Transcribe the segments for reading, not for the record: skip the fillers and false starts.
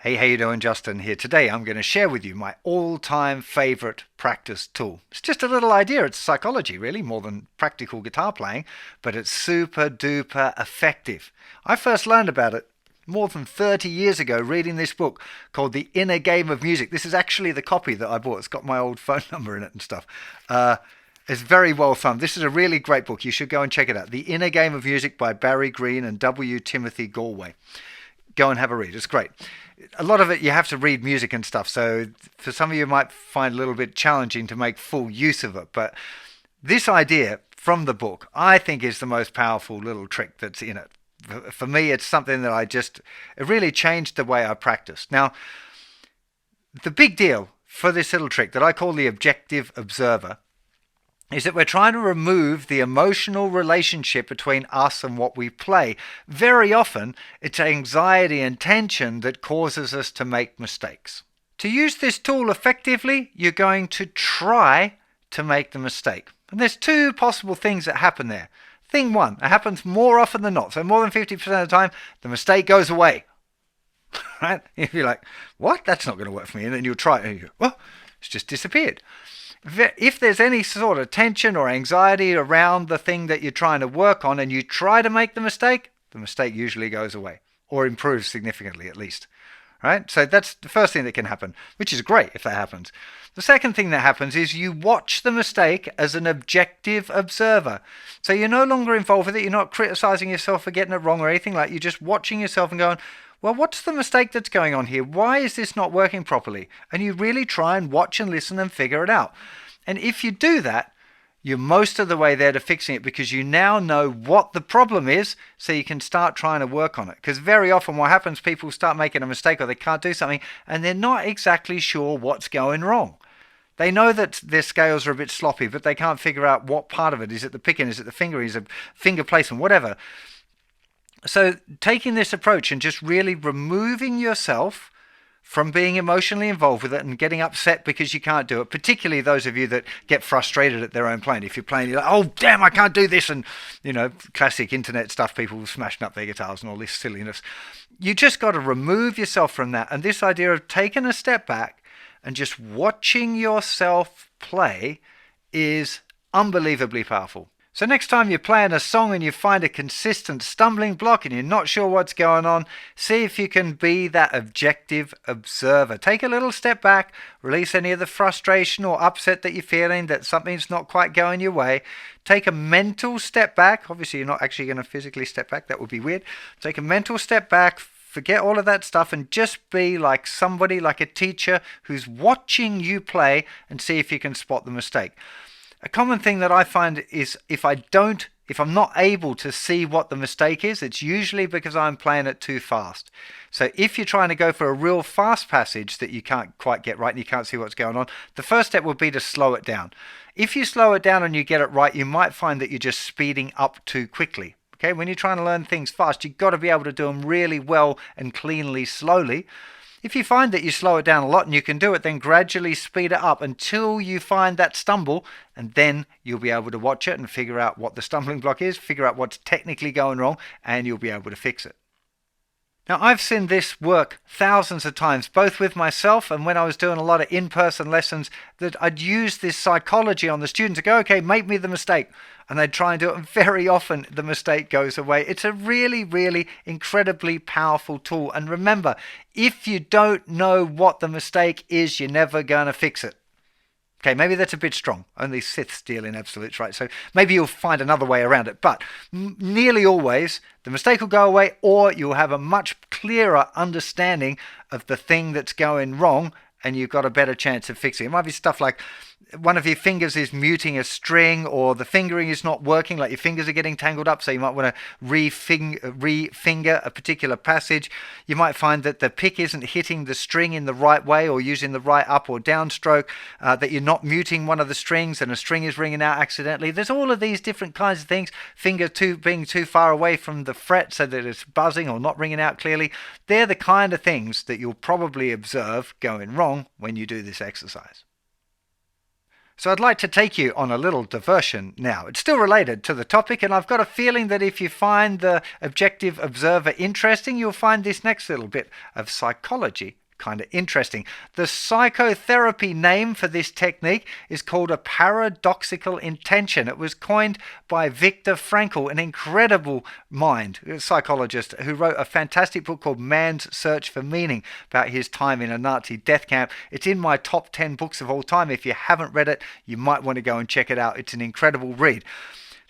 Hey, how you doing? Justin here. Today I'm going to share with you my all-time favorite practice tool. It's just a little idea. It's psychology, really, more than practical guitar playing, but it's super duper effective. I first learned about it more than 30 years ago reading this book called The Inner Game of Music. This is actually the copy that I bought. It's got my old phone number in it and stuff. It's very well thumbed. This is a really great book. You should go and check it out. The Inner Game of Music by Barry Green and W. Timothy Galway. Go and have a read. It's great. A lot of it you have to read music and stuff, so for some of you it might find a little bit challenging to make full use of it. But this idea from the book, I think, is the most powerful little trick that's in it. For me, it's something that it really changed the way I practice. Now, the big deal for this little trick that I call the objective observer is that we're trying to remove the emotional relationship between us and what we play. Very often, it's anxiety and tension that causes us to make mistakes. To use this tool effectively, you're going to try to make the mistake. And there's two possible things that happen there. Thing one, it happens more often than not. So more than 50% of the time, the mistake goes away. Right? If you're like, what? That's not going to work for me. And then you'll try it and you go, well, it's just disappeared. If there's any sort of tension or anxiety around the thing that you're trying to work on and you try to make the mistake usually goes away or improves significantly at least. Right? So that's the first thing that can happen, which is great if that happens. The second thing that happens is you watch the mistake as an objective observer. So you're no longer involved with it. You're not criticizing yourself for getting it wrong or anything like that. You're just watching yourself and going, well, what's the mistake that's going on here? Why is this not working properly? And you really try and watch and listen and figure it out. And if you do that, you're most of the way there to fixing it because you now know what the problem is, so you can start trying to work on it. Because very often what happens, people start making a mistake or they can't do something and they're not exactly sure what's going wrong. They know that their scales are a bit sloppy, but they can't figure out what part of it. Is it the picking? Is it the finger? Is it finger placement? Whatever. So taking this approach and just really removing yourself from being emotionally involved with it and getting upset because you can't do it, particularly those of you that get frustrated at their own playing. If you're playing, you're like, oh, damn, I can't do this. And, classic internet stuff, people smashing up their guitars and all this silliness. You just got to remove yourself from that. And this idea of taking a step back and just watching yourself play is unbelievably powerful. So next time you're playing a song and you find a consistent stumbling block and you're not sure what's going on, see if you can be that objective observer. Take a little step back, release any of the frustration or upset that you're feeling that something's not quite going your way. Take a mental step back. Obviously, you're not actually going to physically step back. That would be weird. Take a mental step back. Forget all of that stuff and just be like somebody, like a teacher who's watching you play and see if you can spot the mistake. A common thing that I find is if I'm not able to see what the mistake is, it's usually because I'm playing it too fast. So if you're trying to go for a real fast passage that you can't quite get right and you can't see what's going on, the first step would be to slow it down. If you slow it down and you get it right, you might find that you're just speeding up too quickly. Okay, when you're trying to learn things fast, you've got to be able to do them really well and cleanly, slowly. If you find that you slow it down a lot and you can do it, then gradually speed it up until you find that stumble, and then you'll be able to watch it and figure out what the stumbling block is, figure out what's technically going wrong, and you'll be able to fix it. Now, I've seen this work thousands of times, both with myself and when I was doing a lot of in-person lessons, that I'd use this psychology on the students to go, okay, make me the mistake. And they'd try and do it, and very often the mistake goes away. It's a really, really incredibly powerful tool. And remember, if you don't know what the mistake is, you're never going to fix it. Okay, maybe that's a bit strong. Only Siths deal in absolutes, right? So maybe you'll find another way around it. But nearly always, the mistake will go away, or you'll have a much clearer understanding of the thing that's going wrong, and you've got a better chance of fixing it. It might be stuff like one of your fingers is muting a string, or the fingering is not working, like your fingers are getting tangled up, so you might want to re-finger a particular passage. You might find that the pick isn't hitting the string in the right way or using the right up or down stroke, that you're not muting one of the strings and a string is ringing out accidentally. There's all of these different kinds of things. Being too far away from the fret so that it's buzzing or not ringing out clearly. They're the kind of things that you'll probably observe going wrong when you do this exercise. So I'd like to take you on a little diversion now. It's still related to the topic, and I've got a feeling that if you find the objective observer interesting, you'll find this next little bit of psychology kind of interesting. The psychotherapy name for this technique is called a paradoxical intention. It was coined by Viktor Frankl, an incredible mind, a psychologist who wrote a fantastic book called Man's Search for Meaning about his time in a Nazi death camp. It's in my top 10 books of all time. If you haven't read it, you might want to go and check it out. It's an incredible read.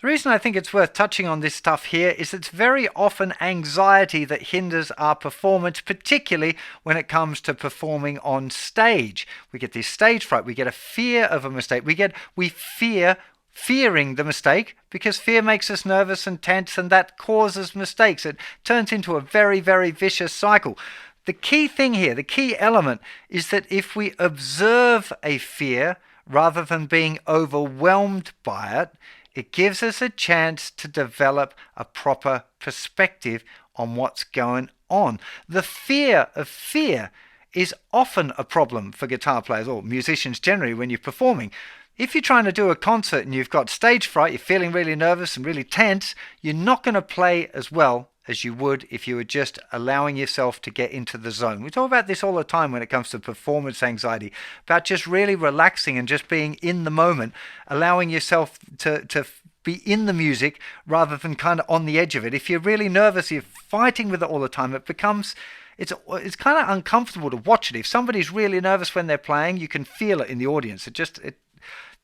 The reason I think it's worth touching on this stuff here is it's very often anxiety that hinders our performance, particularly when it comes to performing on stage. We get this stage fright, we get a fear of a mistake, we fear fearing the mistake because fear makes us nervous and tense, and that causes mistakes. It turns into a very, very vicious cycle. The key thing here, the key element, is that if we observe a fear rather than being overwhelmed by it, it gives us a chance to develop a proper perspective on what's going on. The fear of fear is often a problem for guitar players or musicians generally when you're performing. If you're trying to do a concert and you've got stage fright, you're feeling really nervous and really tense, you're not going to play as well as you would if you were just allowing yourself to get into the zone. We talk about this all the time when it comes to performance anxiety, about just really relaxing and just being in the moment, allowing yourself to be in the music rather than kind of on the edge of it. If you're really nervous, you're fighting with it all the time, it becomes... It's kind of uncomfortable to watch it. If somebody's really nervous when they're playing, you can feel it in the audience.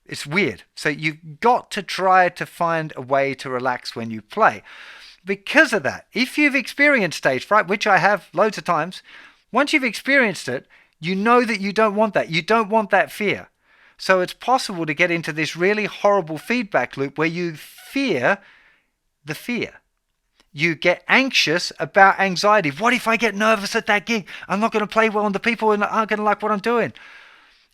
It's weird. So you've got to try to find a way to relax when you play. Because of that, if you've experienced stage fright, which I have loads of times, once you've experienced it, you know that you don't want that. You don't want that fear. So it's possible to get into this really horrible feedback loop where you fear the fear. You get anxious about anxiety. What if I get nervous at that gig? I'm not going to play well and the people aren't going to like what I'm doing.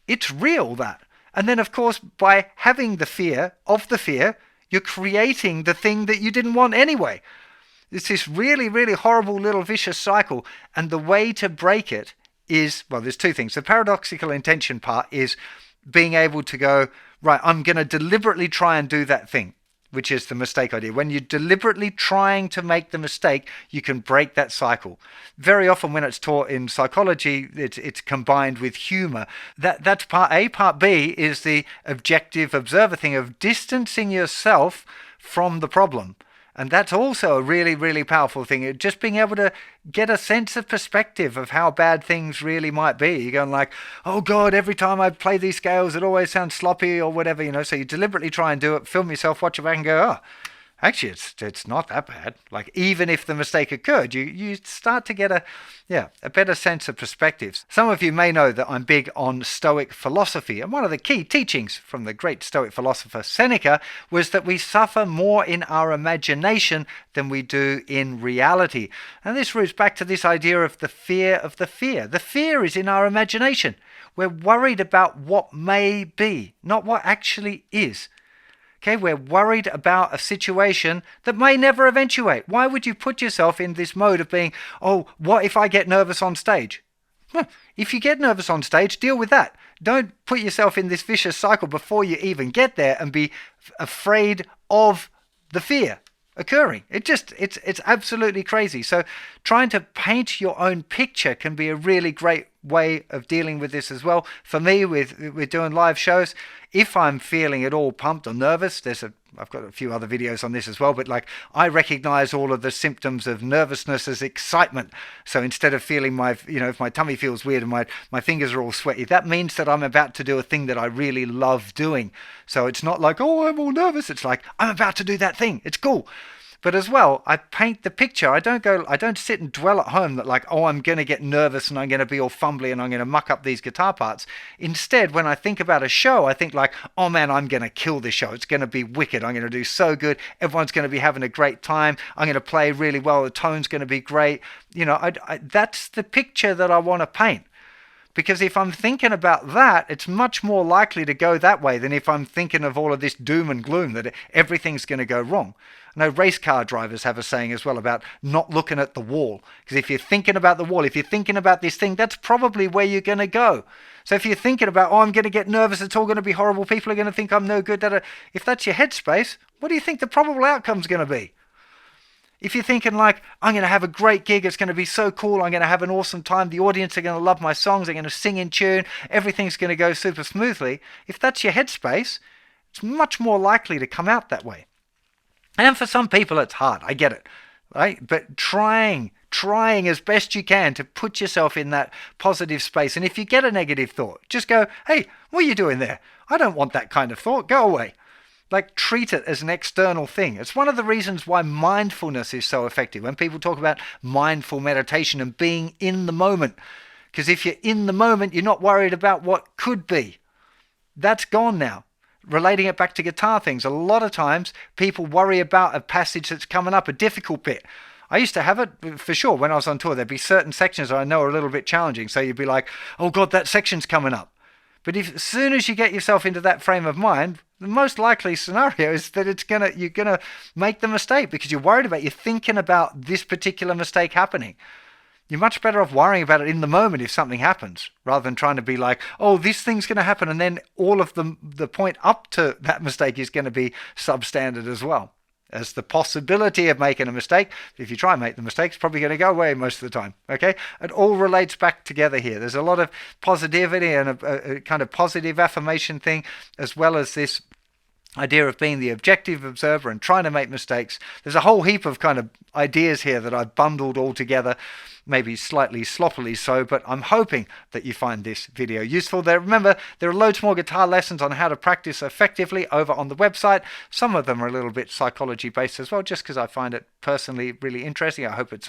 It's real, that. And then, of course, by having the fear of the fear, you're creating the thing that you didn't want anyway. It's this really, really horrible little vicious cycle. And the way to break it is, well, there's two things. The paradoxical intention part is being able to go, right, I'm going to deliberately try and do that thing, which is the mistake idea. When you're deliberately trying to make the mistake, you can break that cycle. Very often when it's taught in psychology, it's combined with humor. That's part A. Part B is the objective observer thing of distancing yourself from the problem. And that's also a really, really powerful thing. Just being able to get a sense of perspective of how bad things really might be. You're going like, oh God, every time I play these scales, it always sounds sloppy or whatever, you know. So you deliberately try and do it, film yourself, watch it back and go, oh, actually, it's not that bad. Like, even if the mistake occurred, you start to get a better sense of perspectives. Some of you may know that I'm big on Stoic philosophy, and one of the key teachings from the great Stoic philosopher Seneca was that we suffer more in our imagination than we do in reality. And this roots back to this idea of the fear of the fear. The fear is in our imagination. We're worried about what may be, not what actually is. Okay, we're worried about a situation that may never eventuate. Why would you put yourself in this mode of being, oh, what if I get nervous on stage? If you get nervous on stage, deal with that. Don't put yourself in this vicious cycle before you even get there and be afraid of the fear occurring. It's absolutely crazy. So trying to paint your own picture can be a really great way of dealing with this as well. For me, with doing live shows, if I'm feeling at all pumped or nervous, I've got a few other videos on this as well, but like I recognize all of the symptoms of nervousness as excitement. So instead of feeling if my tummy feels weird and my fingers are all sweaty, that means that I'm about to do a thing that I really love doing. So it's not like, oh, I'm all nervous. It's like, I'm about to do that thing. It's cool. But as well, I paint the picture. I don't sit and dwell at home that like, oh, I'm going to get nervous and I'm going to be all fumbly and I'm going to muck up these guitar parts. Instead, when I think about a show, I think like, oh man, I'm going to kill this show. It's going to be wicked. I'm going to do so good. Everyone's going to be having a great time. I'm going to play really well. The tone's going to be great. You know, that's the picture that I want to paint. Because if I'm thinking about that, it's much more likely to go that way than if I'm thinking of all of this doom and gloom that everything's going to go wrong. I know race car drivers have a saying as well about not looking at the wall. Because if you're thinking about the wall, if you're thinking about this thing, that's probably where you're going to go. So if you're thinking about, oh, I'm going to get nervous, it's all going to be horrible, people are going to think I'm no good, if that's your headspace, what do you think the probable outcome's going to be? If you're thinking like, I'm going to have a great gig, it's going to be so cool, I'm going to have an awesome time, the audience are going to love my songs, they're going to sing in tune, everything's going to go super smoothly, if that's your headspace, it's much more likely to come out that way. And for some people it's hard, I get it, right? But trying as best you can to put yourself in that positive space. And if you get a negative thought, just go, hey, what are you doing there? I don't want that kind of thought, go away. Like, treat it as an external thing. It's one of the reasons why mindfulness is so effective. When people talk about mindful meditation and being in the moment, because if you're in the moment, you're not worried about what could be. That's gone now. Relating it back to guitar things, a lot of times people worry about a passage that's coming up, a difficult bit. I used to have it for sure when I was on tour. There'd be certain sections that I know are a little bit challenging. So you'd be like, oh God, that section's coming up. But as soon as you get yourself into that frame of mind, the most likely scenario is that you're gonna make the mistake because you're worried about, you're thinking about this particular mistake happening. You're much better off worrying about it in the moment if something happens, rather than trying to be like, oh, this thing's going to happen, and then all of the point up to that mistake is going to be substandard as well. As the possibility of making a mistake, if you try and make the mistake, it's probably going to go away most of the time, okay? It all relates back together here. There's a lot of positivity and a kind of positive affirmation thing, as well as this idea of being the objective observer and trying to make mistakes. There's a whole heap of kind of ideas here that I've bundled all together, maybe slightly sloppily so, but I'm hoping that you find this video useful. Remember, there are loads more guitar lessons on how to practice effectively over on the website. Some of them are a little bit psychology based as well, just because I find it personally really interesting. I hope it's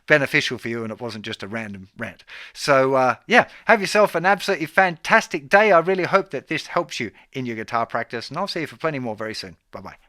beneficial for you and it wasn't just a random rant. So yeah, have yourself an absolutely fantastic day. I really hope that this helps you in your guitar practice, and I'll see you for plenty more very soon. Bye-bye.